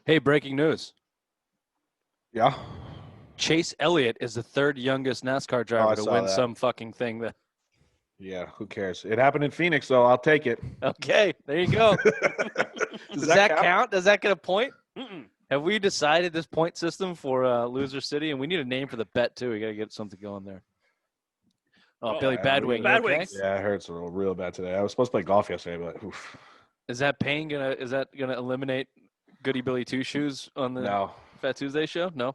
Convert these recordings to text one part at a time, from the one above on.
Hey, breaking news. Yeah. Chase Elliott is the third youngest NASCAR Oh, driver I to saw win that. some fucking thing. Yeah, who cares? It happened in Phoenix, so I'll take it. Okay, there you go. Does Does that that count? count? Does that get a point? Mm-mm. Have we decided this point system for Loser City? And we need a name for the bet, too. We got to get something going there. Oh, Oh, Billy Badwing, you okay? Badwings. Yeah, it hurts real bad today. I was supposed to play golf yesterday, but oof. Is that gonna eliminate Goody Billy Two Shoes on the No. Fat Tuesday show? No.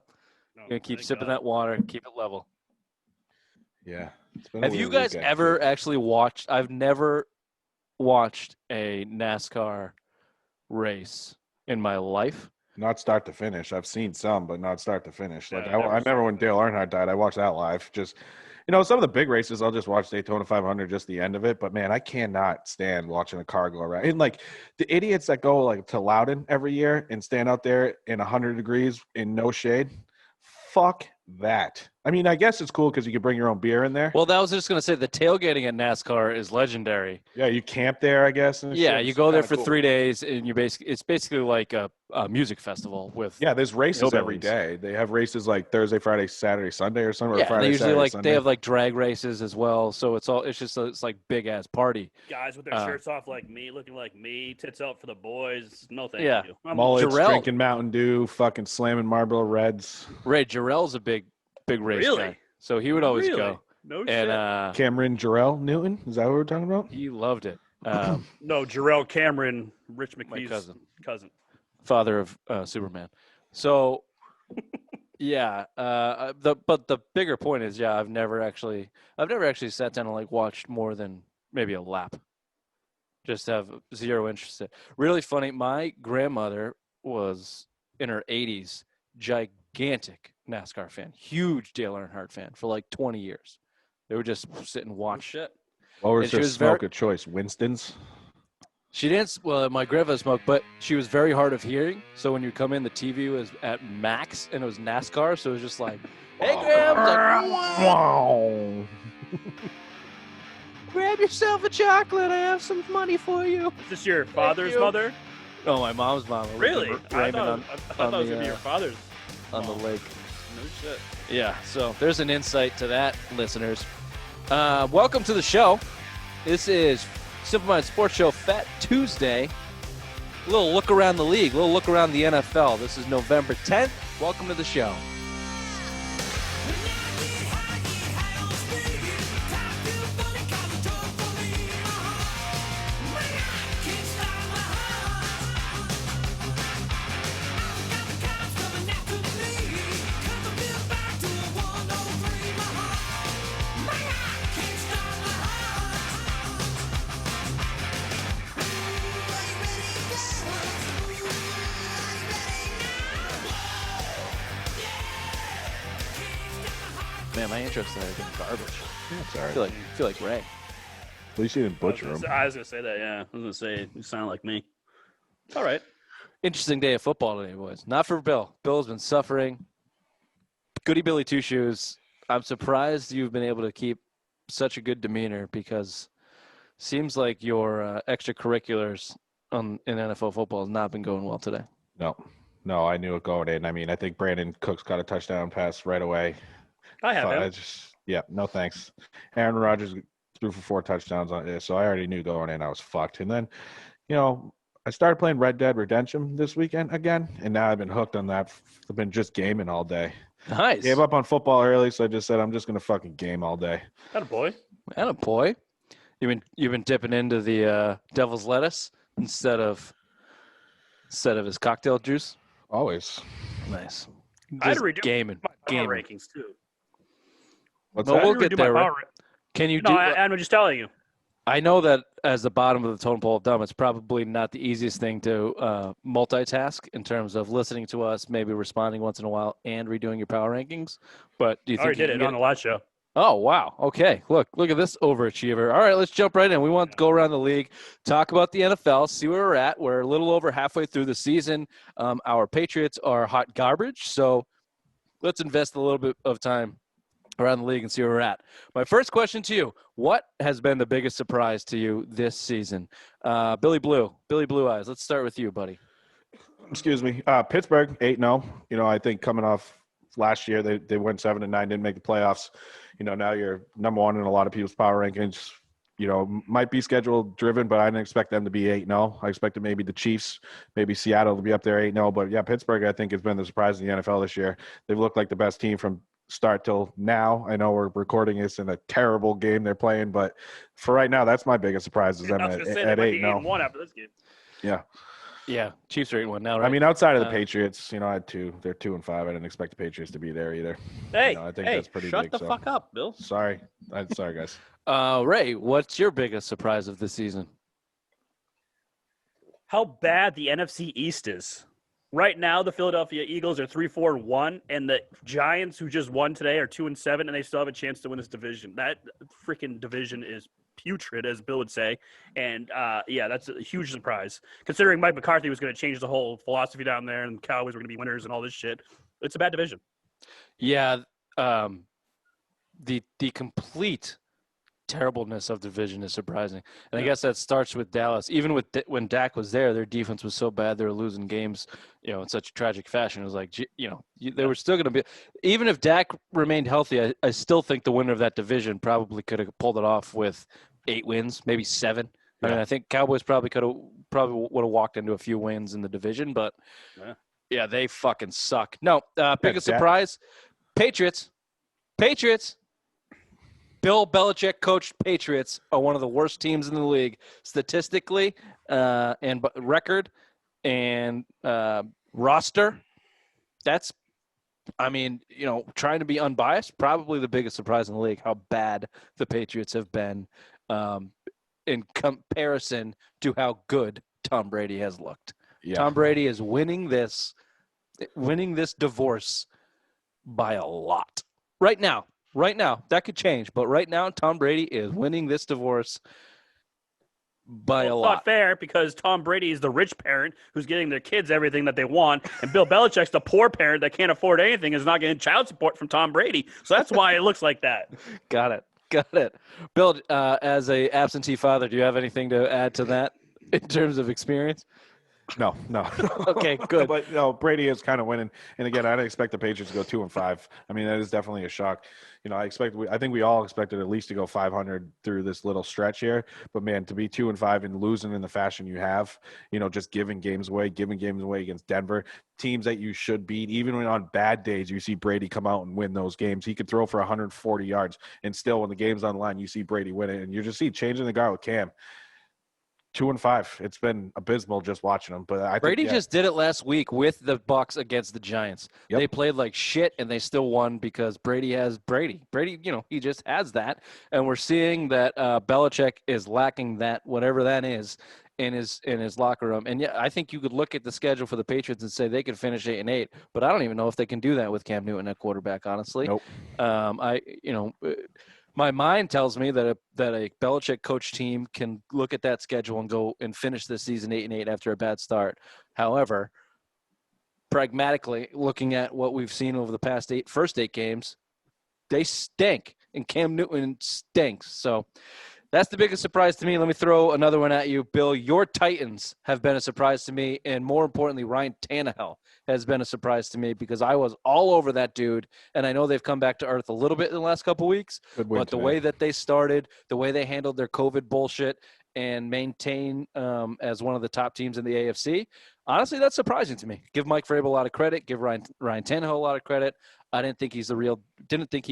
No, You're gonna keep thank sipping God. that water, keep it level. Yeah. It's been a Have you weird guys weekend, ever too. actually watched? I've never watched a NASCAR race in my life. Not start to finish. I've seen some, but not start to finish. Like Yeah, I never remember when started. Dale Earnhardt died, I watched that live. Just some of the big races, I'll just watch Daytona 500, just the end of it. But man, I cannot stand watching a car go around. And like the idiots that go like to Loudon every year and stand out there in 100 degrees in no shade, fuck that. I mean, I guess it's cool because you can bring your own beer in there. Well, that was just gonna say the tailgating at NASCAR is legendary. Yeah, you camp there, I guess. And Yeah, shit. you It's go there kinda for cool. 3 days, and it's basically like a music festival with Yeah, there's races every hillbillies. day. They have races like Thursday, Friday, Saturday, Sunday, or something, or Yeah, and they Friday, usually Saturday, like they Sunday. have like drag races as well. So it's like big ass party. Guys with their Uh, shirts off like me, looking like me, tits out for the boys. No, thank Yeah. you. Mullets, Jarrell. drinking Mountain Dew, fucking slamming Marlboro Reds. Ray Jarrell's a big race Really? guy, so he would always Really? go, No and shit. Cameron Jarrell Newton, is that what we're talking about? he loved it. No, Jarrell Cameron, Rich My McPhee's cousin. Father of Superman. So yeah, but the bigger point is, yeah, I've never actually sat down and like watched more than maybe a lap. Just have zero interest in it. Really funny. My grandmother was in her 80s, gigantic NASCAR fan, huge Dale Earnhardt fan for like 20 years. They would just sit and No watch. shit. What was And she her was smoke of choice? Winston's? She didn't. Well, my grandfather smoked, but she was very hard of hearing. So when you come in, the TV was at max, and it was NASCAR. So it was just like, "Hey, Graham, like, Wow. grab yourself a chocolate. I have some money for you." Is this your father's you. mother? Oh, my mom's mom. Really? I Raymond thought, on, I thought on that was the, going to be your father's. on the lake. No shit. Yeah. So there's an insight to that, listeners. Welcome to the show. This is Simple Mind Sports Show, Fat Tuesday. A little look around the league, a little look around the NFL. This is November 10th. Welcome to the show. Man, my intro started being garbage. That's all I right. feel like Ray. At least you didn't butcher him. I was going to say that, yeah. I was going to say, you sound like me. All right. Interesting day of football today, boys. Not for Bill. Bill's been suffering. Goody Billy Two Shoes. I'm surprised you've been able to keep such a good demeanor because seems like your extracurriculars in NFL football has not been going well today. No, I knew it going in. I mean, I think Brandon Cooks got a touchdown pass right away. I have him. No thanks. Aaron Rodgers threw for 4 touchdowns on it, so I already knew going in I was fucked. And then, I started playing Red Dead Redemption this weekend again, and now I've been hooked on that. I've been just gaming all day. Nice. Gave up on football early, so I just said I'm just gonna fucking game all day. Got a boy. And a boy. You've been dipping into the devil's lettuce instead of his cocktail juice. Always. Nice. I had Just to redo gaming. my power Gaming. rankings, too. What's No, that? we'll I had to get redo my there, right? power Can you No, do? I'm just telling you. I know that as the bottom of the totem pole of dumb, it's probably not the easiest thing to multitask in terms of listening to us, maybe responding once in a while, and redoing your power rankings. But do you I already think you did can it get on the last show. Oh, wow. Okay. Look at this overachiever. All right, let's jump right in. We want to go around the league, talk about the NFL, see where we're at. We're a little over halfway through the season. Our Patriots are hot garbage, so let's invest a little bit of time around the league and see where we're at. My first question to you, what has been the biggest surprise to you this season? Billy Blue Eyes, let's start with you, buddy. Excuse me. Pittsburgh 8-0. You know, I think coming off last year, they went 7-9, didn't make the playoffs. You know, now you're number one in a lot of people's power rankings. You know, might be schedule driven, but I didn't expect them to be 8-0. I expected maybe the Chiefs, maybe Seattle to be up there 8-0. But yeah, Pittsburgh, I think, has been the surprise in the NFL this year. They've looked like the best team from start till now. I know we're recording this in a terrible game they're playing, but for right now, that's my biggest surprise is them I was at gonna say they might be 8-0. 8-1 after this game. Yeah. Yeah, Chiefs are 8-1 now, right? I mean, outside of the Uh, Patriots, you know, I had two. They're 2-5. I didn't expect the Patriots to be there either. Hey, I think hey, that's pretty shut big, the so. fuck up, Bill. Sorry. Sorry, guys. Ray, what's your biggest surprise of the season? How bad the NFC East is. Right now, the Philadelphia Eagles are 3-4-1, and the Giants, who just won today, are 2-7, and they still have a chance to win this division. That freaking division is putrid, as Bill would say, and yeah, that's a huge surprise. Considering Mike McCarthy was going to change the whole philosophy down there, and the Cowboys were going to be winners and all this shit, it's a bad division. Yeah, the complete terribleness of division is surprising, and I guess that starts with Dallas. Even with when Dak was there, their defense was so bad they were losing games, you know, in such tragic fashion. It was like, you know, they were still going to be. Even if Dak remained healthy, I still think the winner of that division probably could have pulled it off with 8 wins, maybe 7. I mean, I think Cowboys probably would have walked into a few wins in the division, but yeah, they fucking suck. No, biggest surprise, Patriots. Bill Belichick coached Patriots are one of the worst teams in the league statistically, and record and roster. That's, I mean, you know, trying to be unbiased, probably the biggest surprise in the league how bad the Patriots have been in comparison to how good Tom Brady has looked. Yeah. Tom Brady is winning this divorce by a lot right now. Right now, that could change, but right now, Tom Brady is winning this divorce by a It's lot. not fair because Tom Brady is the rich parent who's getting their kids everything that they want, and Bill Belichick's the poor parent that can't afford anything and is not getting child support from Tom Brady. So that's why it looks like that. Got it. Bill, as a absentee father, do you have anything to add to that in terms of experience? No. Okay, good. But no, Brady is kind of winning. And again, I didn't expect the Patriots to go 2-5. I mean, that is definitely a shock. You know, I think we all expected at least to go 500 through this little stretch here. But man, to be 2-5 and losing in the fashion you have, you know, just giving games away against Denver, teams that you should beat. Even when on bad days, you see Brady come out and win those games. He could throw for 140 yards, and still when the game's on the line, you see Brady win it, and you just see changing the guard with Cam. 2-5. It's been abysmal just watching them. But I think, Brady just did it last week with the Bucs against the Giants. Yep. They played like shit and they still won because Brady has Brady. Brady, you know, he just has that, and we're seeing that Belichick is lacking that, whatever that is, in his locker room. And yeah, I think you could look at the schedule for the Patriots and say they could finish 8-8, but I don't even know if they can do that with Cam Newton at quarterback. Honestly, Nope. My mind tells me that a Belichick coach team can look at that schedule and go and finish this season 8-8 after a bad start. However, pragmatically, looking at what we've seen over the past first 8 games, they stink, and Cam Newton stinks. So that's the biggest surprise to me. Let me throw another one at you, Bill. Your Titans have been a surprise to me, and more importantly, Ryan Tannehill has been a surprise to me because I was all over that dude, and I know they've come back to earth a little bit in the last couple weeks, but the way that they started, the way they handled their COVID bullshit and maintain as one of the top teams in the AFC, honestly, that's surprising to me. Give Mike Vrabel a lot of credit. Give Ryan Tannehill a lot of credit. I didn't think he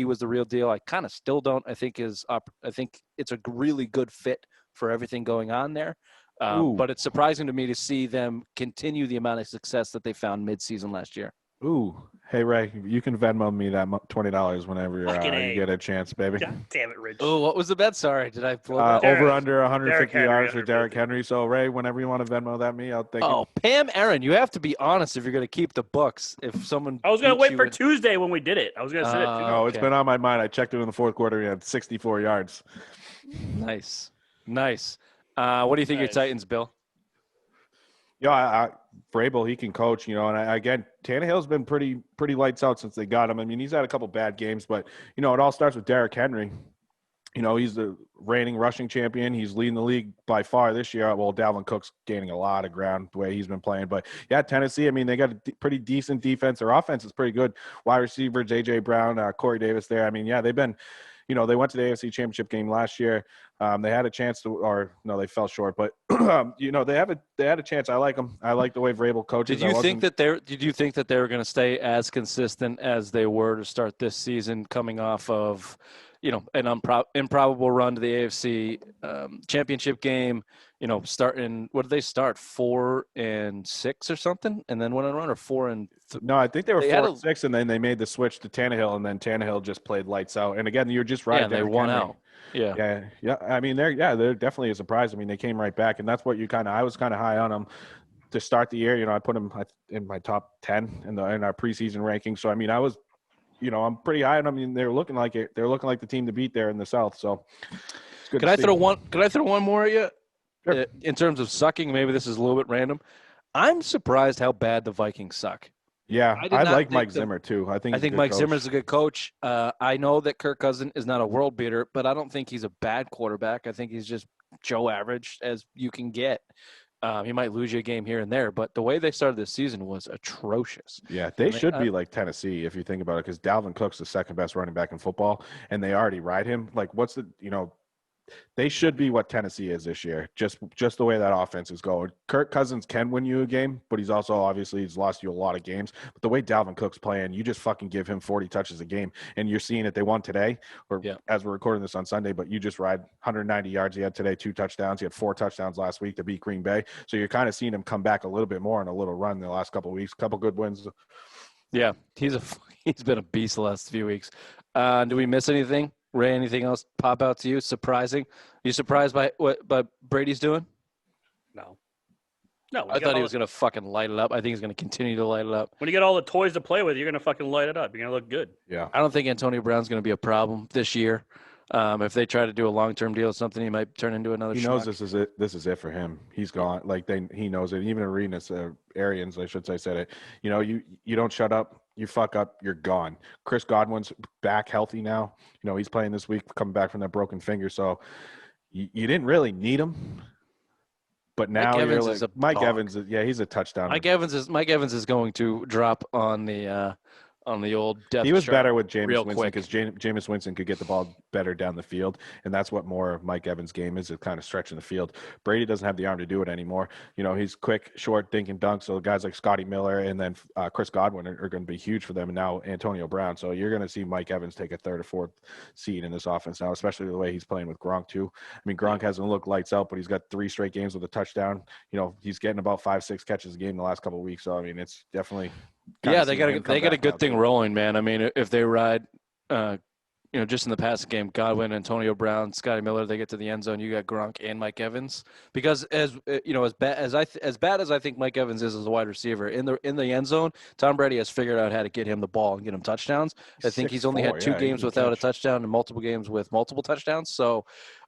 was the real deal. I kind of still don't. I think it's a really good fit for everything going on there. But it's surprising to me to see them continue the amount of success that they found mid-season last year. Ooh, hey Ray, you can Venmo me that $20 whenever you get a chance, baby. God damn it, Rich. Oh, what was the bet? Sorry, did I blow that? Over under 150 yards for 150. Derrick Henry. So Ray, whenever you want to Venmo that me, I'll take it. Oh, Pam Aaron, you have to be honest if you're going to keep the books. If someone, I was going to beats wait you for in- Tuesday when we did it. I was going to sit it Tuesday. No, it's okay. been on my mind. I checked it in the fourth quarter. He had 64 yards. Nice. What do you think of your Nice. Titans, Bill? Yeah, Vrabel, he can coach, you know, and again, Tannehill's been pretty lights out since they got him. I mean, he's had a couple bad games, but, you know, it all starts with Derrick Henry. You know, he's the reigning rushing champion. He's leading the league by far this year. Well, Dalvin Cook's gaining a lot of ground the way he's been playing. But, yeah, Tennessee, I mean, they got a pretty decent defense. Their offense is pretty good. Wide receiver, J.J. Brown, Corey Davis there. I mean, yeah, they've been – you know, they went to the AFC Championship game last year. They had a chance to – or, no, they fell short. But, you know, they had a chance. I like them. I like the way Vrabel coaches. Did you think that they were going to stay as consistent as they were to start this season, coming off of, you know, an improbable run to the AFC Championship game? You know, starting, what did they start, 4-6 or something, and then went on a run, or 4-? No, I think they were They had 4-6, and then they made the switch to Tannehill, and then Tannehill just played lights out. And again, you're just right. Yeah, they won out. Yeah. Yeah. I mean, they're definitely a surprise. I mean, they came right back, and that's what I was kind of high on them to start the year. You know, I put them in my top 10 in our preseason rankings. So I mean, I was, you know, I'm pretty high on them. I mean, they're looking like it. They're looking like the team to beat there in the South. So it's good. Could I throw one more at you? Sure. In terms of sucking, maybe this is a little bit random. I'm surprised how bad the Vikings suck. Yeah, I did I not like think Mike that- Zimmer too. I think Mike Zimmer's a good coach. I know that Kirk Cousins is not a world beater, but I don't think he's a bad quarterback. I think he's just Joe average as you can get. He might lose you a game here and there, but the way they started this season was atrocious. Yeah, they should be like Tennessee if you think about it, because Dalvin Cook's the second best running back in football, and they already ride him. Like, they should be what Tennessee is this year, just the way that offense is going. Kirk Cousins can win you a game, but he's lost you a lot of games. But the way Dalvin Cook's playing, you just fucking give him 40 touches a game, and you're seeing it. They won today, as we're recording this on Sunday, but you just ride 190 yards. He had today 2 touchdowns. He had 4 touchdowns last week to beat Green Bay. So you're kind of seeing him come back a little bit more in a little run in the last couple of weeks. Couple good wins. Yeah, he's been a beast the last few weeks. Do we miss anything? Ray, anything else pop out to you? Surprising? You surprised by what Brady's doing? No. I thought he was going to fucking light it up. I think he's going to continue to light it up. When you get all the toys to play with, you're going to fucking light it up. You're going to look good. Yeah. I don't think Antonio Brown's going to be a problem this year. If they try to do a long-term deal or something, he might turn into another. He knows this is it. This is it for him. He's gone. Like he knows it. Even Arenas, Arians, I should say, said it. You know, you don't shut up. You fuck up, you're gone. Chris Godwin's back healthy now. You know, he's playing this week, coming back from that broken finger. So you didn't really need him. But now Mike Evans, he's a touchdown. Mike Evans is going to drop on the old depth He was chart better with Jameis real Winston quick. because Jameis Winston could get the ball better down the field, and that's what more of Mike Evans' game is kind of stretching the field. Brady doesn't have the arm to do it anymore. You know, he's quick, short, dink and dunk, so guys like Scotty Miller and then Chris Godwin are going to be huge for them, and now Antonio Brown. So you're going to see Mike Evans take a third or fourth seed in this offense now, especially the way he's playing with Gronk too. I mean, Gronk hasn't looked lights out, but he's got 3 straight games with a touchdown. You know, he's getting about 5-6 catches a game the last couple of weeks. So, I mean, it's definitely – Yeah, they got a good thing rolling, man. I mean, if they ride, just in the past game, Godwin, Antonio Brown, Scotty Miller, they get to the end zone. You got Gronk and Mike Evans, because as bad as I think Mike Evans is as a wide receiver in the end zone, Tom Brady has figured out how to get him the ball and get him touchdowns. I think he's only had 2 games without a touchdown and multiple games with multiple touchdowns. So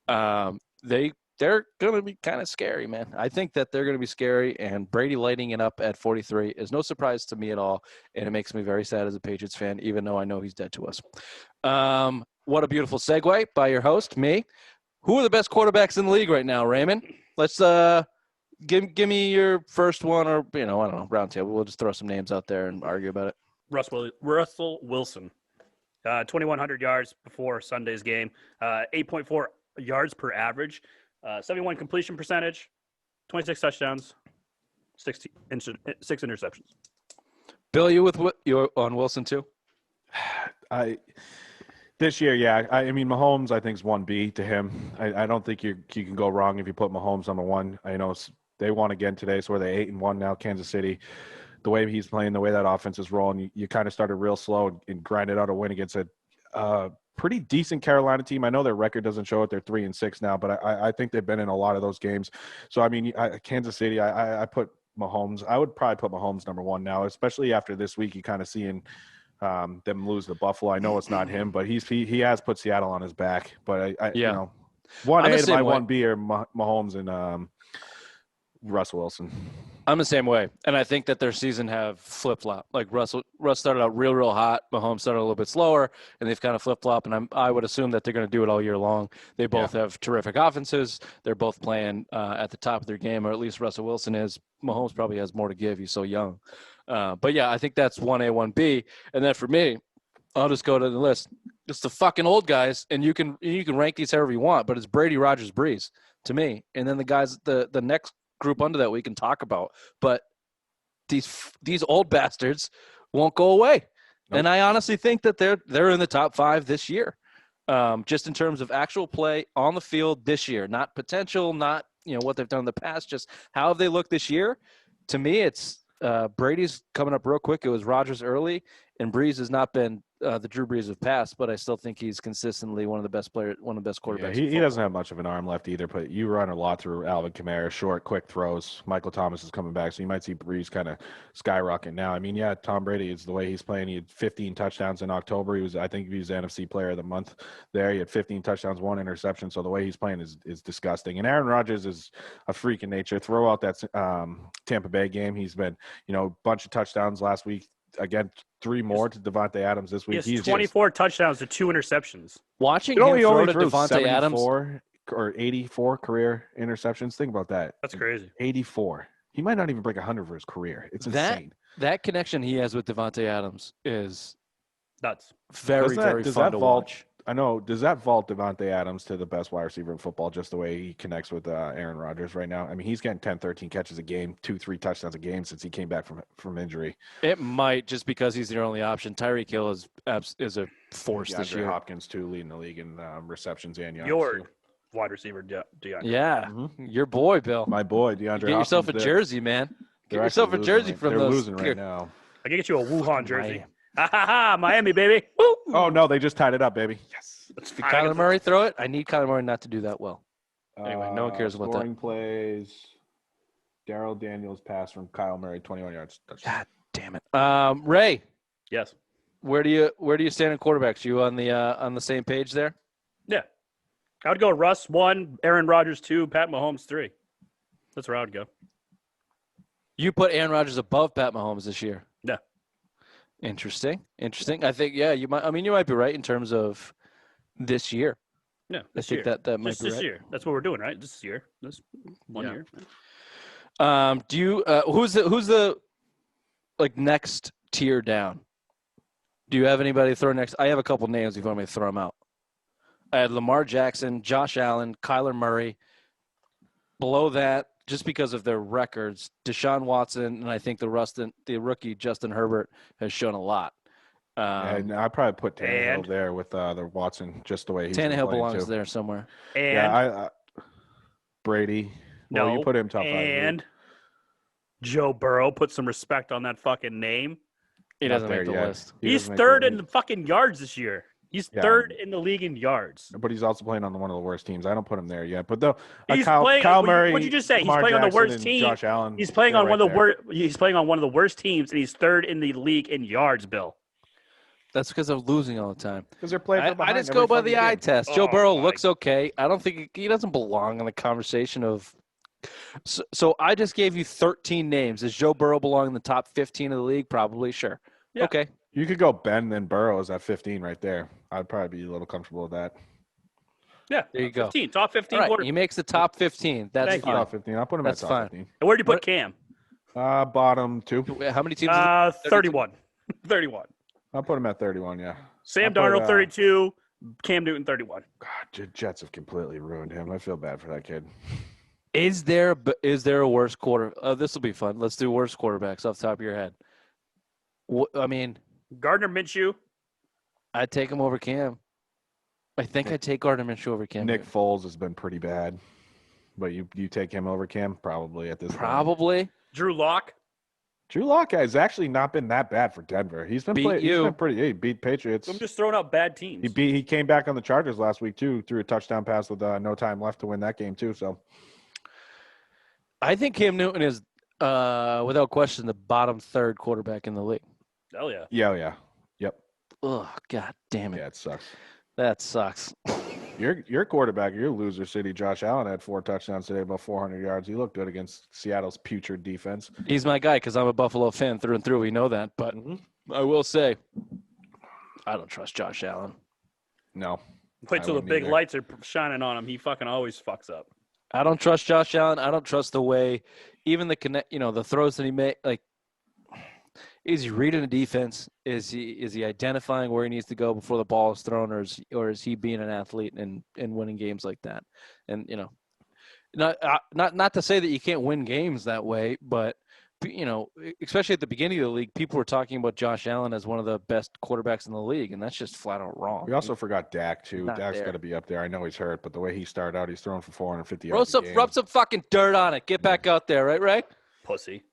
they're going to be kind of scary, man. I think that they're going to be scary, and Brady lighting it up at 43 is no surprise to me at all, and it makes me very sad as a Patriots fan, even though I know he's dead to us. What a beautiful segue by your host, me. Who are the best quarterbacks in the league right now, Raymond? Let's give me your first one, or I don't know, round table. We'll just throw some names out there and argue about it. Russell Wilson, 2,100 yards before Sunday's game, 8.4 yards per average. 71 completion percentage, 26 touchdowns, 6 interceptions. Bill, you on Wilson too? This year, yeah. I mean, Mahomes, I think, is 1B to him. I don't think you can go wrong if you put Mahomes number 1. I know they won again today, so they're 8-1 now, Kansas City. The way he's playing, the way that offense is rolling, you kind of started real slow and grinded out a win against a pretty decent Carolina team. I know their record doesn't show it. They're 3-6 now, but I think they've been in a lot of those games. So, I mean, Kansas City, I put Mahomes. I would probably put Mahomes number 1 now, especially after this week. You kind of seeing them lose to Buffalo. I know it's not him, but he has put Seattle on his back. But Yeah. 1A to my way. 1B are Mahomes and Russell Wilson. I'm the same way, and I think that their season have flip flop. Like Russ started out real hot. Mahomes started a little bit slower, and they've kind of flip flop. And I would assume that they're going to do it all year long. They both have terrific offenses. They're both playing at the top of their game, or at least Russell Wilson is. Mahomes probably has more to give. He's so young. But yeah, I think that's 1A, 1B, and then for me, I'll just go to the list. It's the fucking old guys, and you can rank these however you want, but it's Brady, Rodgers, Breeze to me, and then the guys the next group under that we can talk about, but these old bastards won't go away. Nope. And I honestly think that they're in the top 5 this year, just in terms of actual play on the field this year, not potential, not what they've done in the past, just how have they looked this year. To me, it's Brady's coming up real quick. It was Rodgers early, and Breeze has not been the Drew Brees of past, but I still think he's consistently one of the best quarterbacks. Yeah, he doesn't have much of an arm left either, but you run a lot through Alvin Kamara, short, quick throws. Michael Thomas is coming back, so you might see Breeze kind of skyrocket now. I mean, yeah, Tom Brady is the way he's playing. He had 15 touchdowns in October. I think he was the NFC Player of the Month there. He had 15 touchdowns, 1 interception. So the way he's playing is disgusting. And Aaron Rodgers is a freak in nature. Throw out that Tampa Bay game. He's been, bunch of touchdowns last week. Again, 3 more to Devontae Adams this week. He's 24 touchdowns to 2 interceptions. Watching him throw to Devontae Adams or 84 career interceptions. Think about that. That's crazy. 84. He might not even break 100 for his career. It's insane. That connection he has with Devontae Adams is nuts. Very fun to watch. I know. Does that vault Devontae Adams to the best wide receiver in football, just the way he connects with Aaron Rodgers right now? I mean, he's getting 10, 13 catches a game, 2-3 touchdowns a game since he came back from injury. It might, just because he's their only option. Tyreek Hill is a force this year. Hopkins, too, leading the league in receptions and yards. Your wide receiver, DeAndre. Yeah, your boy, Bill. My boy, DeAndre. Get yourself a jersey, man. Get yourself a jersey from those. They're losing right now. I can get you a Wuhan jersey. Ha ha ha! Miami, baby. Woo! Oh, no, they just tied it up, baby. Yes. Did Kyler Murray throw it? I need Kyler Murray not to do that well. Anyway, no one cares about that. Scoring plays. Darrell Daniels pass from Kyle Murray, 21 yards. God damn it. Ray. Yes. Where do you stand in quarterbacks? You on the same page there? Yeah. I would go Russ 1, Aaron Rodgers 2, Pat Mahomes 3. That's where I would go. You put Aaron Rodgers above Pat Mahomes this year. Yeah. Interesting. I think you might be right in terms of this year. Yeah, I think that might just be this right. year. That's what we're doing, right? This year. This 1 year. Do you who's the next tier down? Do you have anybody throw next? I have a couple names if you want me to throw them out. I had Lamar Jackson, Josh Allen, Kyler Murray. Below that, just because of their records, Deshaun Watson, and I think the rookie Justin Herbert has shown a lot. And I probably put Tannehill there with the Watson, just the way he's Tannehill belongs too. there somewhere. And I Brady. No, well, you put him top 5. And Joe Burrow, put some respect on that fucking name. He doesn't make the list. He's third in the fucking yards this year. He's third in the league in yards. But he's also playing on one of the worst teams. I don't put him there yet. But though Kyle Murray, what'd you just say? Lamar He's playing on the Jackson worst team. Josh Allen, he's playing on one of the worst. He's playing on one of the worst teams, and he's third in the league in yards. Bill. That's because of losing all the time. Because they're playing. I just go by the eye test. Joe Burrow looks okay. I don't think he doesn't belong in the conversation of. So I just gave you 13 names. Does Joe Burrow belong in the top 15 of the league? Probably, sure. Yeah. Okay. You could go Ben then Burrows at 15 right there. I'd probably be a little comfortable with that. Yeah, there you go. 15, top 15. Right, he makes the top 15. That's fine. Top 15. I'll put him at top 15. And where'd you put Cam? Bottom 2. How many teams? 31. 31. I'll put him at 31. Yeah. Sam Darnold 32. Cam Newton 31. God, Jets have completely ruined him. I feel bad for that kid. Is there a worse quarter? This will be fun. Let's do worst quarterbacks off the top of your head. I mean, Gardner Minshew. I'd take him over Cam. I think I'd take Gardner Minshew over Cam. Nick Foles has been pretty bad, but you take him over Cam probably at this point. Probably. Drew Lock. Drew Lock has actually not been that bad for Denver. He's been playing. He's been pretty. He beat Patriots. I'm just throwing out bad teams. He came back on the Chargers last week too, threw a touchdown pass with no time left to win that game too. So, I think Cam Newton is, without question, the bottom 3rd quarterback in the league. Hell yeah. Yeah. Yep. Oh, God damn it. Yeah, it sucks. That sucks. Your quarterback, your loser city, Josh Allen, had 4 touchdowns today, about 400 yards. He looked good against Seattle's putrid defense. He's my guy because I'm a Buffalo fan through and through. We know that. But I will say, I don't trust Josh Allen. No. Wait I till the wouldn't big either. lights are shining on him. He fucking always fucks up. I don't trust Josh Allen. I don't trust the way, even the connect, the throws that he made. Like, is he reading the defense? Is he identifying where he needs to go before the ball is thrown, or is he being an athlete and winning games like that? And not to say that you can't win games that way, but especially at the beginning of the league, people were talking about Josh Allen as one of the best quarterbacks in the league, and that's just flat out wrong. We also forgot Dak, too. Not Dak's there. got to be up there. I know he's hurt, but the way he started out, he's throwing for 450 yards a game. Rub some fucking dirt on it. Get back out there, right, Ray? Pussy.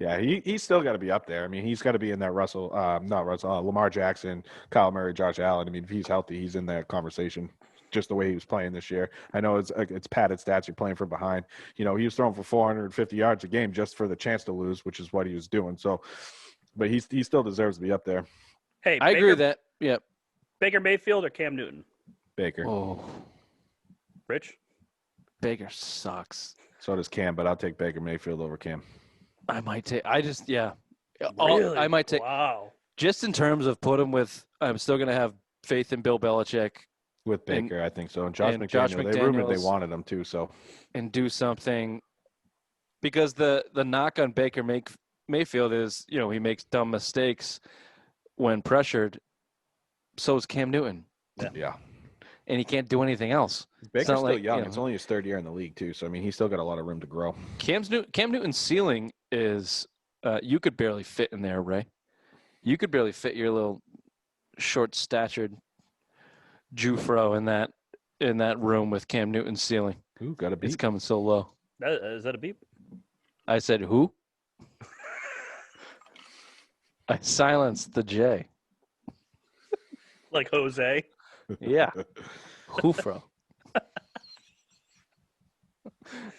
Yeah, he's still got to be up there. I mean, he's got to be in that Lamar Jackson, Kyle Murray, Josh Allen. I mean, if he's healthy, he's in that conversation. Just the way he was playing this year. I know it's padded stats. You're playing from behind. He was throwing for 450 yards a game just for the chance to lose, which is what he was doing. So, but he still deserves to be up there. Hey, I agree with that. Yeah. Baker Mayfield or Cam Newton? Baker. Oh, Rich? Baker sucks. So does Cam, but I'll take Baker Mayfield over Cam. I might take. Yeah. Really? I might take. Wow. Just in terms of put him with, I'm still going to have faith in Bill Belichick With Baker, I think so. And Josh and McDaniels, Josh they rumored they McDaniels. wanted him too. So and do something, because the knock on Baker Mayfield is, he makes dumb mistakes when pressured. So is Cam Newton, yeah, and he can't do anything else. Baker's not still like, young. It's only his 3rd year in the league too. So I mean, he's still got a lot of room to grow. Cam Newton's ceiling is, you could barely fit in there, Ray. You could barely fit your little short-statured Jufro in that room with Cam Newton's ceiling. Ooh, got a It's beat. coming so low. Is that a beep? I said who? I silenced the J. Like Jose? Yeah. Hoofro. I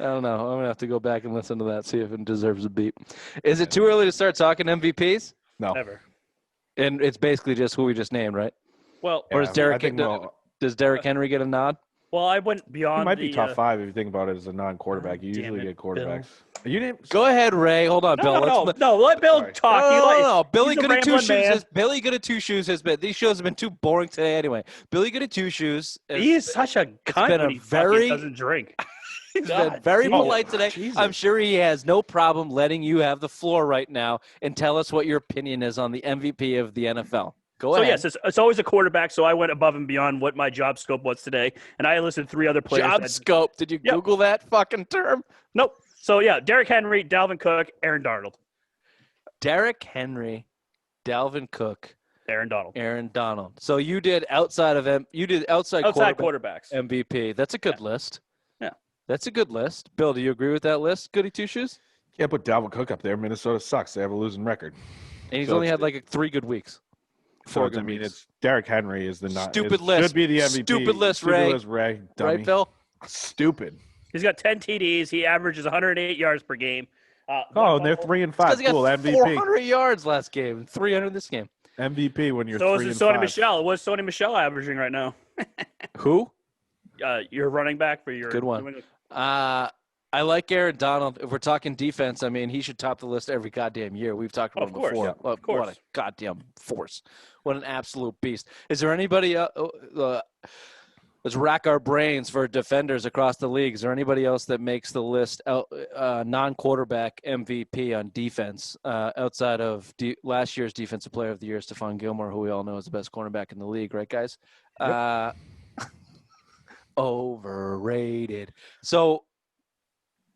don't know. I'm going to have to go back and listen to that, see if it deserves a beep. Is it too early to start talking MVPs? No. Never. And it's basically just who we just named, right? Well, Or is Derrick- I think, Does Derrick Henry get a nod? I went he beyond might be the, top 5 if you think about it as a non-quarterback. You damn usually it, get quarterbacks. You didn't Go ahead, Ray. Hold on, Bill. No, let Bill Sorry. talk. No. Billy he's a Good at Two rambling Shoes. man. Billy Good at Two Shoes has been. These shows have been too boring today anyway. Billy Good at Two Shoes. He is such a cunt been when a he very- fucking doesn't drink. He's God been very damn. polite today. Jesus. I'm sure he has no problem letting you have the floor right now and tell us what your opinion is on the MVP of the NFL. Go So ahead. yes, it's always a quarterback. So I went above and beyond what my job scope was today, and I listed 3 other players. Job that- scope. Did you Yep. Google that fucking term? Nope. So yeah, Derrick Henry, Dalvin Cook, Aaron Darnold. Derrick Henry, Dalvin Cook, Aaron Donald. Aaron Donald. So you did outside Outside quarterback quarterbacks. MVP. That's a good list. Yeah. That's a good list. Bill, do you agree with that list? Goody Two Shoes? Can't put Dalvin Cook up there. Minnesota sucks. They have a losing record. And he's So only it's- had like 3 good weeks. So 4 it's, good I mean, weeks. it's Derrick Henry is the not Stupid is- list. Should be the MVP. Stupid list, Ray. Ray. Dummy. Right, Bill? Stupid. He's got 10 TDs. He averages 108 yards per game. Oh, and they're 3 and 5. Because he got Cool. MVP. 400 yards last game and 300 this game. MVP when you're So 3 is and Sony 5. Michelle. What's Sony Michelle averaging right now? Who? Your running back for your Good one. I like Aaron Donald. If we're talking defense, I mean, he should top the list every goddamn year. We've talked about Of him course, before. yeah, of course. What a goddamn force. What an absolute beast. Is there anybody let's rack our brains for defenders across the league. Is there anybody else that makes the list non-quarterback MVP on defense outside of last year's Defensive Player of the Year, Stephon Gilmore, who we all know is the best cornerback in the league, right, guys? Yep. Overrated. So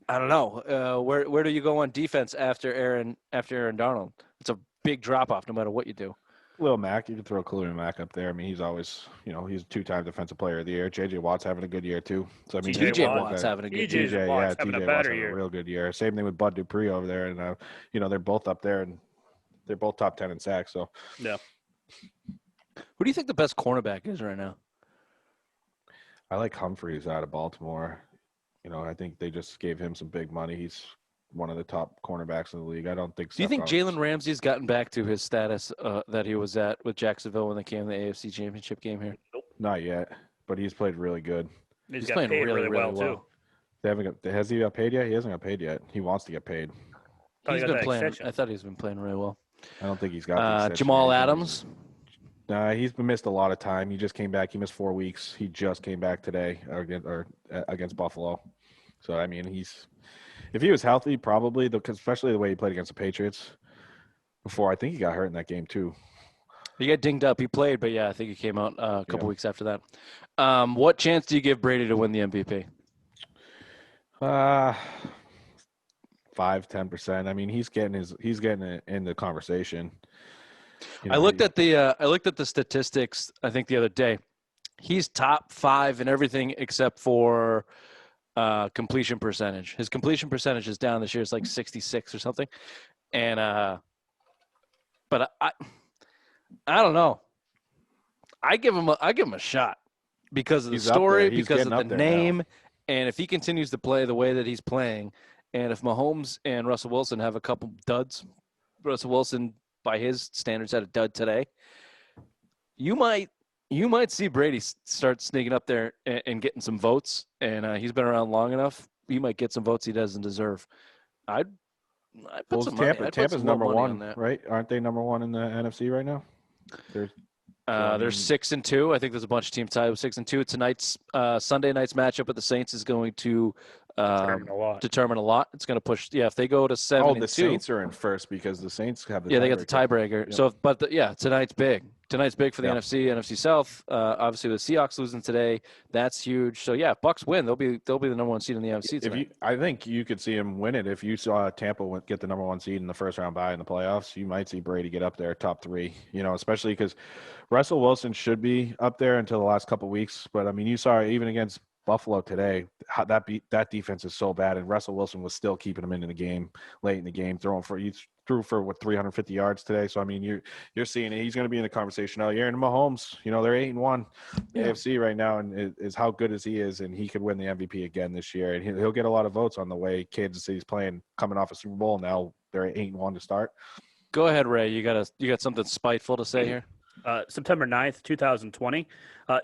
I don't know. Where do you go on defense after Aaron Donald? It's a big drop off no matter what you do. Lil Mack, you can throw Khalil Mack up there. I mean, he's always, he's a 2-time Defensive Player of the Year. J.J. Watt's having a good year too. So I mean, TJ Watt's having a good TJ year. Watt's having a TJ better Watt's having year. a real good year. Same thing with Bud Dupree over there, and they're both up there, and they're both top 10 in sacks. So Yeah. Who do you think the best cornerback is right now? I like Humphreys out of Baltimore. I think they just gave him some big money. He's one of the top cornerbacks in the league. I don't think. Do you think Stephon- Jalen Ramsey's gotten back to his status that he was at with Jacksonville when they came to the AFC Championship game here? Nope. Not yet, but he's played really good. He's He's got playing paid really, really, really well, well. too. They haven't got, has he got paid yet? He hasn't got paid yet. He wants to get paid. Probably He's got been that playing. extension. I thought he's been playing really well. I don't think he's got the extension Jamal yet. Adams. He's been missed a lot of time. He just came back. He missed 4 weeks. He just came back today against Buffalo. So I mean, if he was healthy, probably especially the way he played against the Patriots before. I think he got hurt in that game too. He got dinged up. He played, but yeah, I think he came out a couple Yeah. weeks after that. What chance do you give Brady to win the MVP? 5-10%. I mean, he's getting it in the conversation. You know, I looked at the statistics. I think the other day, he's top 5 in everything except for completion percentage. His completion percentage is down this year. It's like 66 or something. And but I don't know. I give him a shot because of the He's up there. story, He's because of getting the up there now. name, and if he continues to play the way that he's playing, and if Mahomes and Russell Wilson have a couple duds, Russell Wilson by his standards had a dud today, you might see Brady start sneaking up there and getting some votes, and he's been around long enough. He might get some votes he doesn't deserve. I'd put Well, some money. I'd put Tampa's some more number money on one, that. right? Aren't they number 1 in the NFC right now? I They're mean- 6-2. I think there's a bunch of teams tied with 6-2. Tonight's Sunday night's matchup with the Saints is going to Determine a lot. determine a lot. It's going to push. Yeah, if they go to 7-2, Oh, the Saints are in first because the Saints have the yeah, they got the tiebreaker. Yeah. So, but tonight's big. Tonight's big for the Yeah. NFC South. Obviously, the Seahawks losing today, that's huge. So yeah, if Bucks win, they'll be the number 1 seed in the NFC tonight. I think you could see him win it if you saw Tampa get the number 1 seed in the first round bye in the playoffs. You might see Brady get up there top 3. Especially because Russell Wilson should be up there until the last couple of weeks. But I mean, you saw even against Buffalo today, how that defense is so bad, and Russell Wilson was still keeping him in the game late in the game, threw for 350 yards today. So I mean, you're seeing it. He's going to be in the conversation all year. And Mahomes, they're 8-1 Yeah. AFC right now, and is how good as he is, and he could win the MVP again this year, and he'll get a lot of votes on the way Kansas City's playing, coming off a Super Bowl. Now they're 8-1 to start. Go ahead, Ray. You got something spiteful to say here? September 9th, 2020.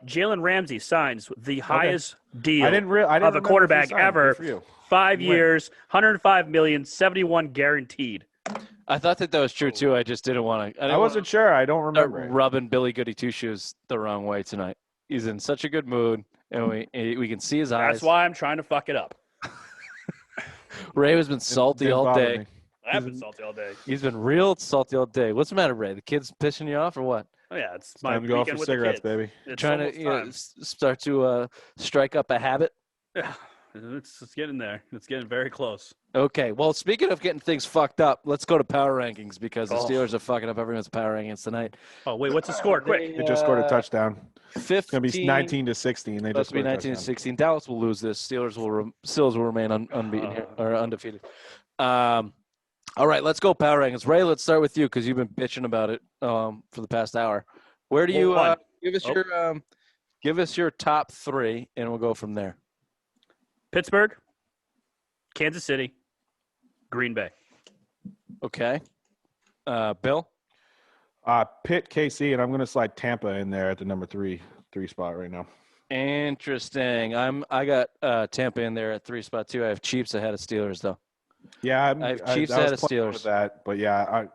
Jalen Ramsey signs the highest deal I didn't of a remember if he quarterback signed. ever. Good for you. 5 Win. years, $105 million, 71 guaranteed. I thought that was true too. I just didn't want to. I wasn't sure. I don't remember. it. rubbing Billy Goody Two Shoes the wrong way tonight. He's in such a good mood, and we can see his eyes. That's why I'm trying to fuck it up. Ray has been salty Didn't all bother day. me. I've been salty all day. He's been real salty all day. What's the matter, Ray? The kid's pissing you off or what? Oh, yeah, it's It's my time to go out weekend for with the cigarettes, kids. baby. It's Trying almost to time. start to strike up a habit. Yeah, it's getting there. It's getting very close. Okay. Well, speaking of getting things fucked up, let's go to power rankings because the Oh. Steelers are fucking up everyone's power rankings tonight. Oh, wait, what's the score? Quick. They just scored a touchdown. 15. It's gonna be 19-16. They Supposed just to be scored a 19 to touchdown. 16. Dallas will lose this. Steelers will remain unbeaten here, or undefeated. All right, let's go power rankings. Ray, let's start with you because you've been bitching about it for the past hour. Where do you Well, one. give us your top 3, and we'll go from there. Pittsburgh, Kansas City, Green Bay. Okay. Bill. Pitt, KC, and I'm going to slide Tampa in there at the number 3 spot right now. Interesting. I got Tampa in there at 3 spot too. I have Chiefs ahead of Steelers though. Yeah, I have Chiefs was ahead of playing Steelers. with that, but yeah,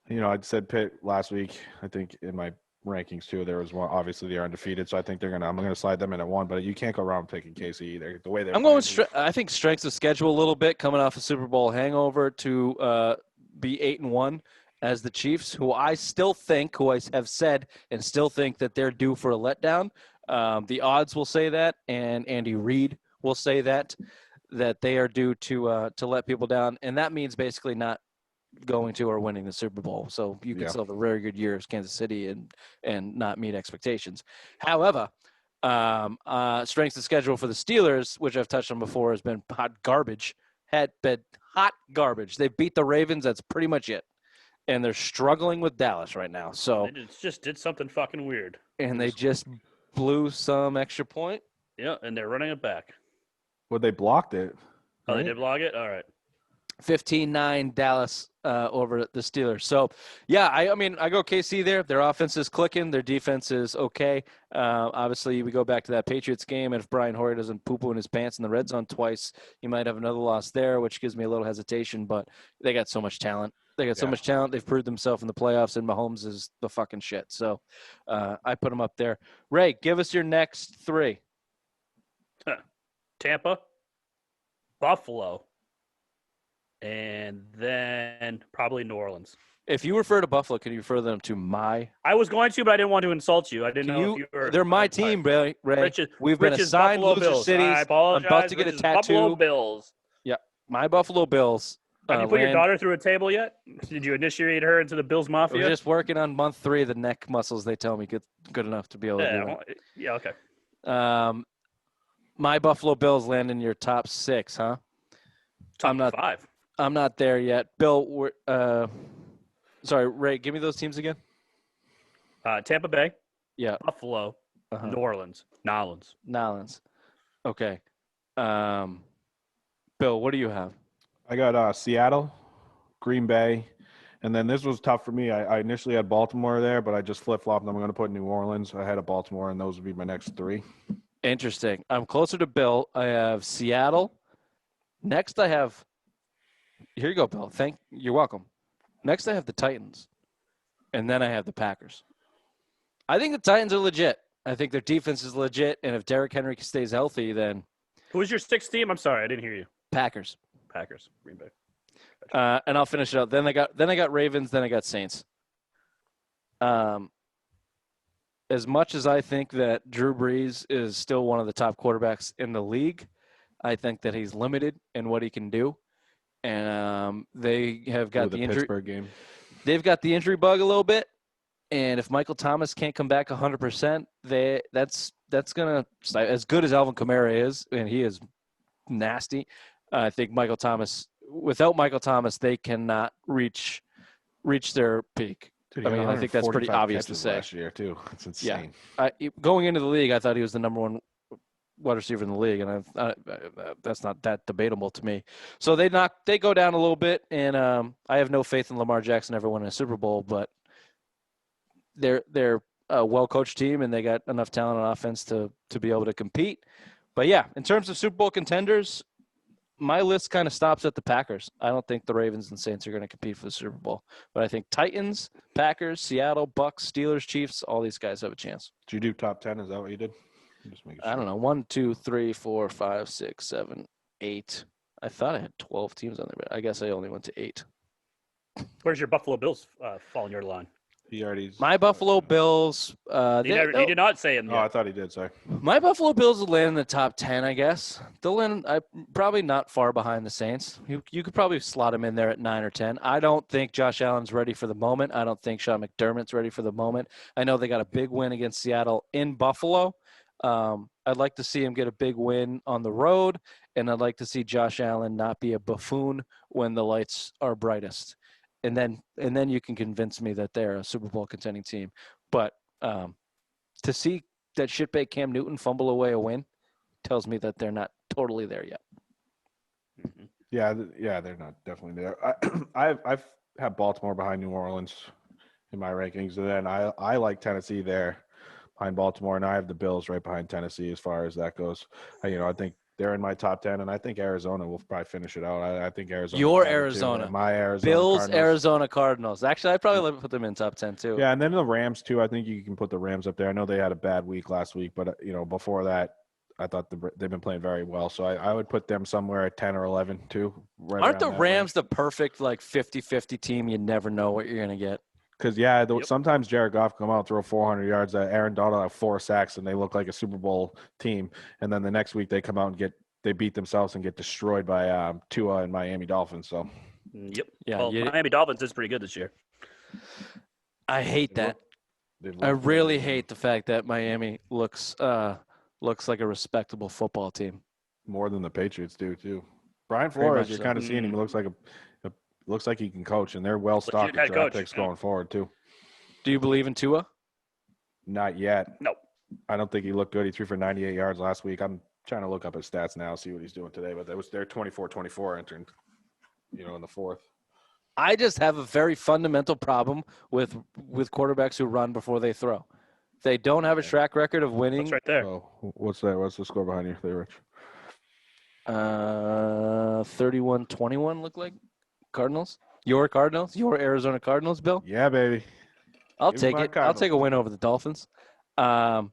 I said Pitt last week. I think in my rankings too, there was one. Obviously, they're undefeated, so I think I'm gonna slide them in at 1. But you can't go wrong picking KC either. The way they're I'm going. playing. I think strengths of schedule a little bit, coming off a Super Bowl hangover to be 8-1 as the Chiefs, who I have said and still think that they're due for a letdown. The odds will say that, and Andy Reid will say that they are due to let people down, and that means basically not going to or winning the Super Bowl. So you can still have a very good year as Kansas City and not meet expectations. However, strengths of schedule for the Steelers, which I've touched on before, has been hot garbage. Had been hot garbage. They beat the Ravens. That's pretty much it. And they're struggling with Dallas right now. So They just did something fucking weird. and they just blew some extra point. Yeah, and they're running it back. Well, they blocked it. Oh, they right? did block it? All right. 15-9 Dallas over the Steelers. So, yeah, I mean, I go KC there. Their offense is clicking. Their defense is okay. Obviously, we go back to that Patriots game, and if Brian Hoyer doesn't poo-poo in his pants in the red zone twice, you might have another loss there, which gives me a little hesitation. But they got so much talent. They got so much talent. They've proved themselves in the playoffs, and Mahomes is the fucking shit. So I put them up there. Ray, give us your next three. Tampa, Buffalo, and then probably New Orleans. If you refer to Buffalo, can you refer them to my? I was going to, but I didn't want to insult you. I didn't know if you were. They're my team, Ray. We've been Rich's assigned Buffalo loser Bills. cities. I apologize. I'm about to get a Rich's tattoo. Buffalo Bills. Yeah, my Buffalo Bills. Have you put your daughter through a table yet? Did you initiate her into the Bills Mafia? We're just working on month 3 of the neck muscles. They tell me good enough to be able to do it. Yeah, okay. My Buffalo Bills land in your top 6, huh? Top 5. I'm not there yet. Bill, sorry, Ray, give me those teams again. Tampa Bay. Yeah. Buffalo. New Orleans. Nolans. Okay. Bill, what do you have? I got Seattle, Green Bay, and then this was tough for me. I initially had Baltimore there, but I just flip-flopped. I'm going to put New Orleans ahead of Baltimore, and those would be my next 3. Interesting. I'm closer to Bill. I have Seattle. Next, I have – here you go, Bill. You're welcome. Next, I have the Titans, and then I have the Packers. I think the Titans are legit. I think their defense is legit, and if Derrick Henry stays healthy, then – Who was your 6th team? I'm sorry, I didn't hear you. Packers. Green Bay. And I'll finish it up. Then I got Ravens. Then I got Saints. As much as I think that Drew Brees is still one of the top quarterbacks in the league, I think that he's limited in what he can do. And they have got the injury. Pittsburgh game. They've got the injury bug a little bit. And if Michael Thomas can't come back 100%, that's gonna, as good as Alvin Kamara is, and he is nasty. I think without Michael Thomas, they cannot reach their peak. Dude, I think that's pretty obvious to say. Last year too, it's insane. Yeah, going into the league, I thought he was the number 1 wide receiver in the league, and that's not that debatable to me. So they go down a little bit, and I have no faith in Lamar Jackson ever winning a Super Bowl, but they're a well-coached team, and they got enough talent on offense to be able to compete. But yeah, in terms of Super Bowl contenders, my list kind of stops at the Packers. I don't think the Ravens and Saints are going to compete for the Super Bowl. But I think Titans, Packers, Seattle, Bucks, Steelers, Chiefs, all these guys have a chance. Did you do top 10? Is that what you did? Just making sure. I don't know. 1, 2, 3, 4, 5, 6, 7, 8. I thought I had 12 teams on there, but I guess I only went to 8. Where's your Buffalo Bills fall in your line? He already. My Buffalo Bills. He did not say it. Oh, I thought he did. Sorry. My Buffalo Bills will land in the top 10, I guess. They'll land probably not far behind the Saints. You could probably slot them in there at 9 or 10. I don't think Josh Allen's ready for the moment. I don't think Sean McDermott's ready for the moment. I know they got a big win against Seattle in Buffalo. I'd like to see him get a big win on the road, and I'd like to see Josh Allen not be a buffoon when the lights are brightest. And then you can convince me that they're a Super Bowl contending team. But to see that shitbag Cam Newton fumble away a win tells me that they're not totally there yet. Mm-hmm. Yeah, they're not definitely there. I've had Baltimore behind New Orleans in my rankings, and then I like Tennessee there behind Baltimore, and I have the Bills right behind Tennessee as far as that goes. I think they're in my top 10, and I think Arizona will probably finish it out. I think Arizona. Your Arizona. My Arizona. Bills, Cardinals. Arizona Cardinals. Actually, I'd probably put them in top 10 too. Yeah, and then the Rams too. I think you can put the Rams up there. I know they had a bad week last week, but before that, I thought they've been playing very well. So I would put them somewhere at 10 or 11 too. Right. Aren't the Rams the perfect 50-50 team? You never know what you're gonna get. Because sometimes Jared Goff come out throw 400 yards. Aaron Donald have 4 sacks, and they look like a Super Bowl team. And then the next week they come out and they beat themselves and get destroyed by Tua and Miami Dolphins. So, yep. Yeah. Well, Miami Dolphins is pretty good this year. I hate that. I really hate the fact that Miami looks like a respectable football team. More than the Patriots do too. Brian Flores, you're so. kind of seeing him. He looks like he can coach, and they're well stocked with draft picks going forward too. Do you believe in Tua? Not yet. No. I don't think he looked good. He threw for 98 yards last week. I'm trying to look up his stats now, see what he's doing today. But they're 24-24 entering. in the fourth. I just have a very fundamental problem with quarterbacks who run before they throw. They don't have a track record of winning. That's right there. Oh, what's that? What's the score behind you there, Rich? 31-21 look like Cardinals. Your Cardinals, your Arizona Cardinals, Bill. Yeah, baby. I'll Give me take my it. I'll take a win over the Dolphins. I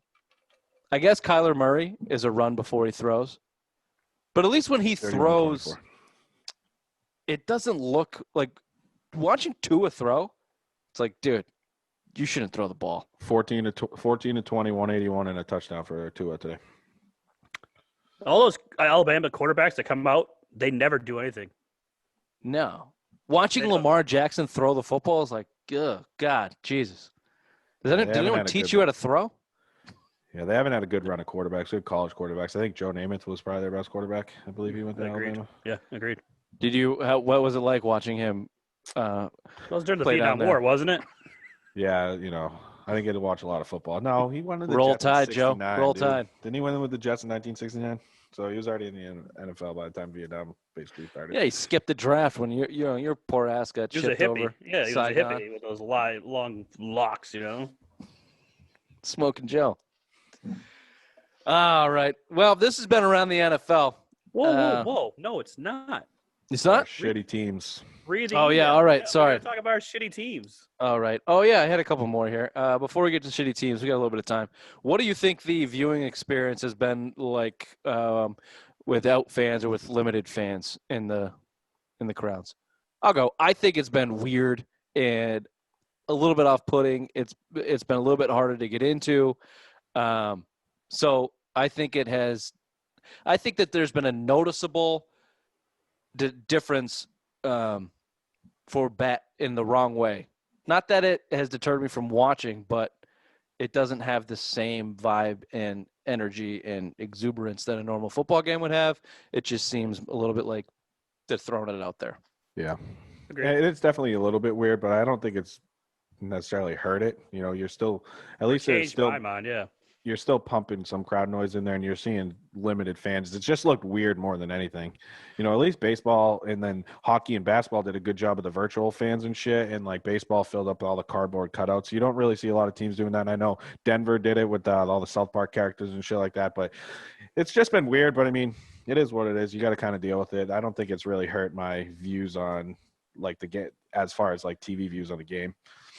guess Kyler Murray is a run before he throws, but at least when he throws, 31-24. it doesn't look like watching Tua throw. It's like, dude, you shouldn't throw the ball. 14 to 20, 181, and a touchdown for Tua today. All those Alabama quarterbacks that come out, they never do anything. No, watching They don't- Lamar Jackson throw the football is like, ugh, God, Jesus. Did haven't anyone had a teach good you how one. to throw? Yeah, they haven't had a good run of quarterbacks, good college quarterbacks. I think Joe Namath was probably their best quarterback. I believe he went to Agreed. Alabama. Yeah, agreed. What was it like watching him? That was during the Play Vietnam down War, there. wasn't it? Yeah, I think he had to watch a lot of football. No, he won with the Roll Jets in Tide, Joe. 69, Roll dude. Tide. Didn't he win with the Jets in 1969? So he was already in the NFL by the time Vietnam basically started. Yeah, he skipped the draft when your poor ass got He was a shipped hippie. over. Yeah, he was a Saigon. hippie with those long locks, Smoking Joe. All right. Well, this has been around the NFL. Whoa. No, it's not. It's Our not? shitty teams. Read the Oh, yeah, email. all right, We sorry. gotta talk about our shitty teams. All right. Oh, yeah, I had a couple more here. Before we get to shitty teams, we got a little bit of time. What do you think the viewing experience has been like without fans or with limited fans in the crowds? I'll go. I think it's been weird and a little bit off-putting. It's been a little bit harder to get into. So I think it has. I think that there's been a noticeable difference for bet in the wrong way. Not that it has deterred me from watching, but it doesn't have the same vibe and energy and exuberance that a normal football game would have. It just seems a little bit like they're throwing it out there. Yeah. Agreed. And it's definitely a little bit weird, but I don't think it's necessarily hurt it. You're still, at least there's Changed still, my mind, yeah. you're still pumping some crowd noise in there and you're seeing limited fans. It just looked weird more than anything. At least baseball and then hockey and basketball did a good job of the virtual fans and shit. And like baseball filled up all the cardboard cutouts. You don't really see a lot of teams doing that. And I know Denver did it with all the South Park characters and shit like that, but it's just been weird. But I mean, it is what it is. You got to kind of deal with it. I don't think it's really hurt my views on like the game as far as like TV views on the game.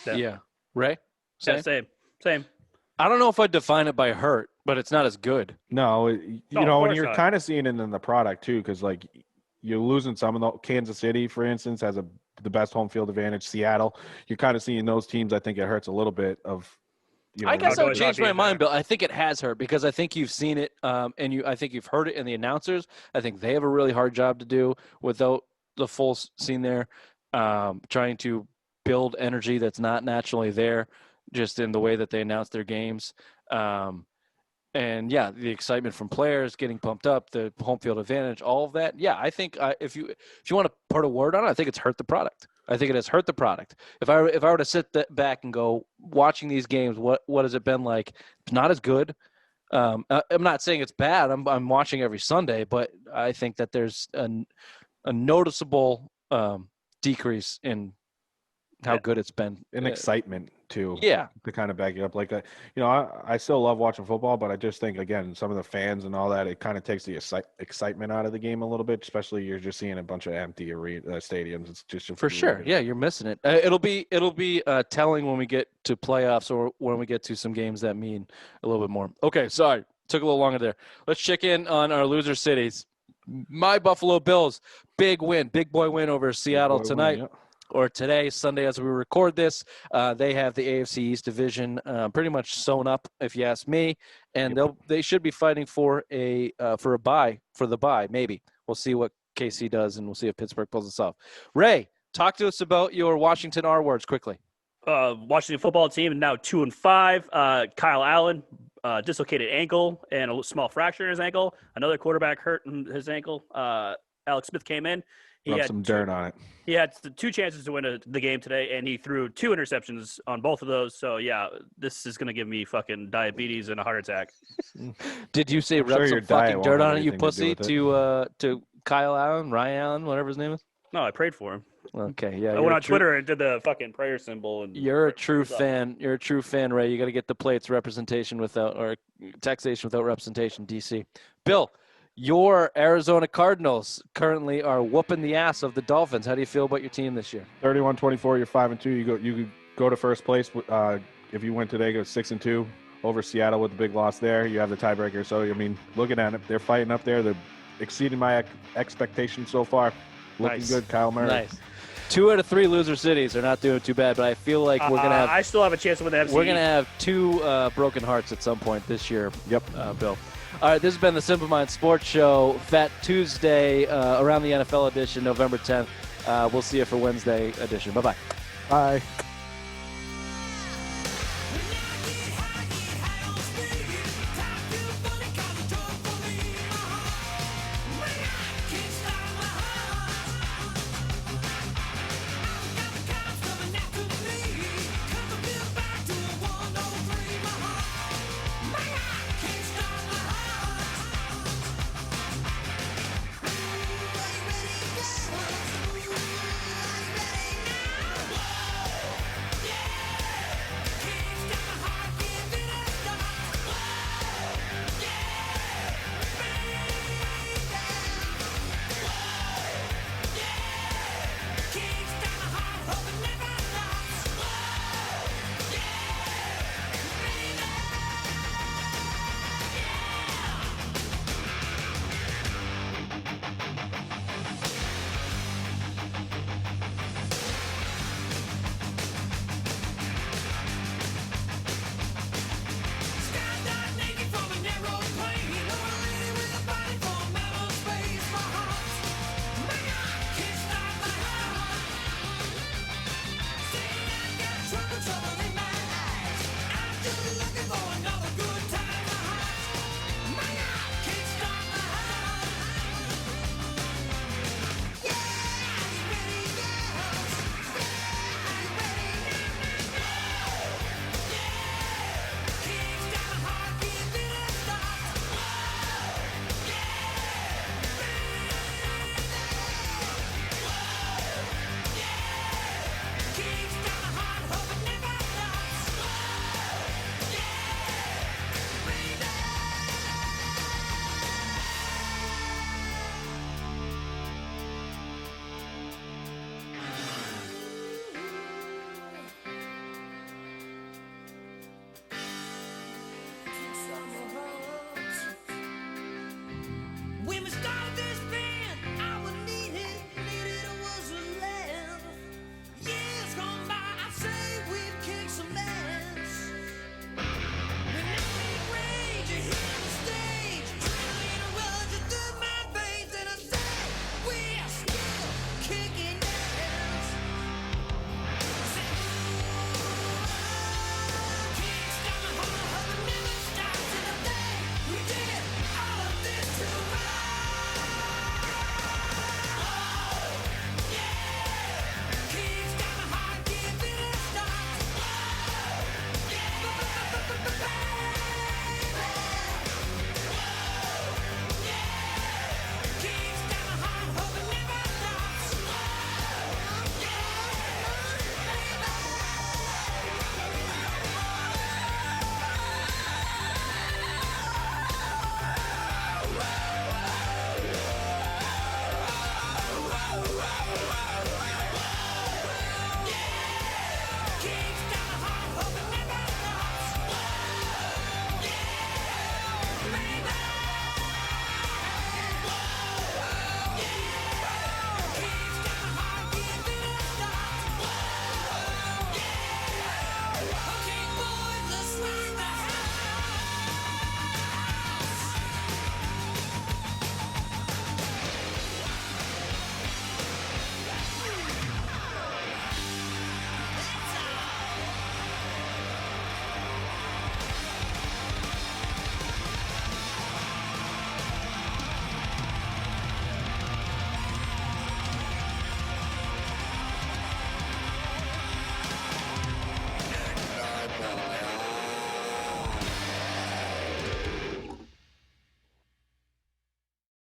Yeah. Ray? Yeah, same. I don't know if I'd define it by hurt, but it's not as good. No, of and course you're not. kind of seeing it in the product too, because like you're losing some of the Kansas City, for instance, has the best home field advantage. Seattle, you're kind of seeing those teams. I think it hurts a little bit of. I guess I would Cowboys not change my being mind, there. Bill. I think it has hurt because I think you've seen it, I think you've heard it in the announcers. I think they have a really hard job to do without the full scene there, trying to build energy that's not naturally there, just in the way that they announce their games. And yeah, the excitement from players getting pumped up, the home field advantage, all of that. Yeah, I think if you want to put a word on it, I think it's hurt the product. I think it has hurt the product. If I were to sit back and go watching these games, what has it been like? It's not as good. I'm not saying it's bad. I'm watching every Sunday, but I think that there's a noticeable decrease in how good it's been. and excitement too. Yeah. To kind of back it up, like I still love watching football, but I just think again some of the fans and all that, it kind of takes the excitement out of the game a little bit. Especially you're just seeing a bunch of empty stadiums. It's just For sure. Yeah, you're missing it. It'll be telling when we get to playoffs or when we get to some games that mean a little bit more. Okay, sorry. Took a little longer there. Let's check in on our loser cities. My Buffalo Bills, big win, big boy win over Seattle tonight. Or today, Sunday, as we record this. They have the AFC East division pretty much sewn up, if you ask me, and they should be fighting for a bye, maybe. We'll see what KC does, and we'll see if Pittsburgh pulls this off. Ray, talk to us about your Washington R words quickly. Washington football team now 2-5. Kyle Allen, dislocated ankle and a small fracture in his ankle. Another quarterback hurt in his ankle. Alex Smith came in. He Rub had some dirt on it. He had two chances to win the game today, and he threw 2 interceptions on both of those. So, yeah, this is going to give me fucking diabetes and a heart attack. Did you say I'm rub sure some your diet fucking won't dirt have on it, you anything to do pussy, with it. to Kyle Allen, Ryan Allen, whatever his name is? No, I prayed for him. Okay, yeah. I you're went a on true- Twitter and did the fucking prayer symbol. And You're a true thumbs up. fan. You're a true fan, Ray. You got to get the plates representation without or taxation without representation, DC. Bill, your Arizona Cardinals currently are whooping the ass of the Dolphins. How do you feel about your team this year? 31-24. You're 5-2. You could go to first place. If you win today, go 6-2 over Seattle with the big loss there. You have the tiebreaker. So I mean, looking at it, they're fighting up there. They're exceeding my expectations so far. Looking Nice. good, Kyle Murray. Nice. 2 out of 3 loser cities are not doing too bad, but I feel like we're gonna have I still have a chance to win the NFC. we're gonna have 2 broken hearts at some point this year. Yep. Bill. All right, this has been the Simple Mind Sports Show, Fat Tuesday around the NFL edition, November 10th. We'll see you for Wednesday edition. Bye-bye. Bye.